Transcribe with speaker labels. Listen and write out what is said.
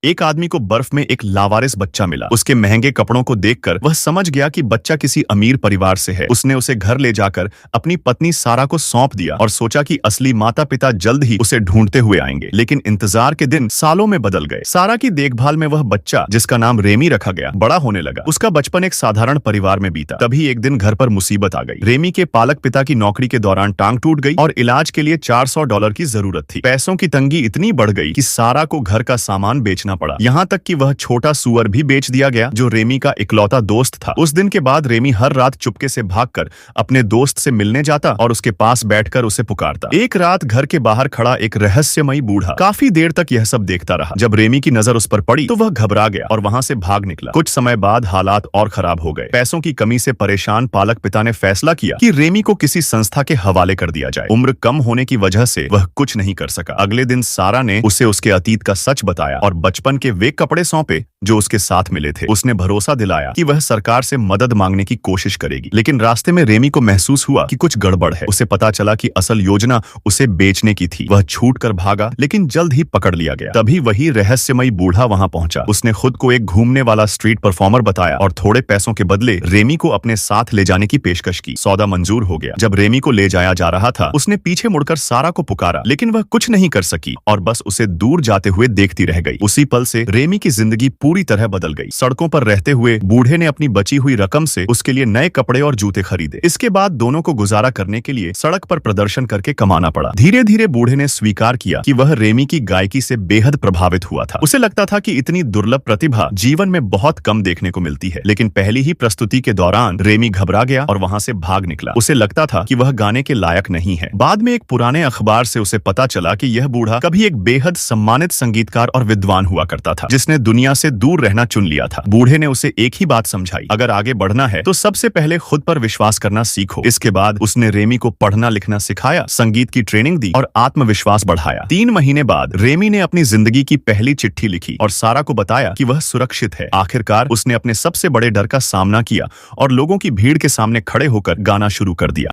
Speaker 1: एक आदमी को बर्फ में एक लावारिस बच्चा मिला। उसके महंगे कपड़ों को देखकर वह समझ गया कि बच्चा किसी अमीर परिवार से है। उसने उसे घर ले जाकर अपनी पत्नी सारा को सौंप दिया और सोचा कि असली माता पिता जल्द ही उसे ढूंढते हुए आएंगे। लेकिन इंतजार के दिन सालों में बदल गए। सारा की देखभाल में वह बच्चा, जिसका नाम रेमी रखा गया, बड़ा होने लगा। उसका बचपन एक साधारण परिवार में बीता। तभी एक दिन घर पर मुसीबत आ गई। रेमी के पालक पिता की नौकरी के दौरान टांग टूट गई और इलाज के लिए $400 की जरूरत थी। पैसों की तंगी इतनी बढ़ गई कि सारा को घर का सामान बेचना पड़ा। यहाँ तक कि वह छोटा सुअर भी बेच दिया गया जो रेमी का इकलौता दोस्त था। उस दिन के बाद रेमी हर रात चुपके से भागकर अपने दोस्त से मिलने जाता और उसके पास बैठकर उसे पुकारता। एक रात घर के बाहर खड़ा एक रहस्यमयी बूढ़ा काफी देर तक यह सब देखता रहा। जब रेमी की नजर उस पर पड़ी तो वह घबरा गया और वहां से भाग निकला। कुछ समय बाद हालात और खराब हो गए। पैसों की कमी से परेशान पालक पिता ने फैसला किया कि रेमी को किसी संस्था के हवाले कर दिया जाए। उम्र कम होने की वजह से वह कुछ नहीं कर सका। अगले दिन सारा ने उसे उसके अतीत का सच बताया और बचपन के वे कपड़े सौंपे जो उसके साथ मिले थे। उसने भरोसा दिलाया कि वह सरकार से मदद मांगने की कोशिश करेगी। लेकिन रास्ते में रेमी को महसूस हुआ कि कुछ गड़बड़ है। उसे पता चला कि असल योजना उसे बेचने की थी। वह छूट कर भागा लेकिन जल्द ही पकड़ लिया गया। तभी वही रहस्यमयी बूढ़ा वहां पहुंचा। उसने खुद को एक घूमने वाला स्ट्रीट परफॉर्मर बताया और थोड़े पैसों के बदले रेमी को अपने साथ ले जाने की पेशकश की। सौदा मंजूर हो गया। जब रेमी को ले जाया जा रहा था उसने पीछे मुड़कर सारा को पुकारा, लेकिन वह कुछ नहीं कर सकी और बस उसे दूर जाते हुए देखती रह गई। उसी पल से रेमी की जिंदगी पूरी तरह बदल गई। सड़कों पर रहते हुए बूढ़े ने अपनी बची हुई रकम से उसके लिए नए कपड़े और जूते खरीदे। इसके बाद दोनों को गुजारा करने के लिए सड़क पर प्रदर्शन करके कमाना पड़ा। धीरे धीरे बूढ़े ने स्वीकार किया कि वह रेमी की गायकी से बेहद प्रभावित हुआ था। उसे लगता था कि इतनी दुर्लभ प्रतिभा जीवन में बहुत कम देखने को मिलती है। लेकिन पहली ही प्रस्तुति के दौरान रेमी घबरा गया और वहां से भाग निकला। उसे लगता था कि वह गाने के लायक नहीं है। बाद में एक पुराने अखबार से उसे पता चला कि यह बूढ़ा कभी एक बेहद सम्मानित संगीतकार और विद्वान हुआ करता था, जिसने दुनिया से दूर रहना चुन लिया था। बूढ़े ने उसे एक ही बात समझाई, अगर आगे बढ़ना है तो सबसे पहले खुद पर विश्वास करना सीखो। इसके बाद उसने रेमी को पढ़ना लिखना सिखाया, संगीत की ट्रेनिंग दी और आत्मविश्वास बढ़ाया। 3 महीने बाद रेमी ने अपनी जिंदगी की पहली चिट्ठी लिखी और सारा को बताया कि वह सुरक्षित है। आखिरकार उसने अपने सबसे बड़े डर का सामना किया और लोगों की भीड़ के सामने खड़े होकर गाना शुरू कर दिया।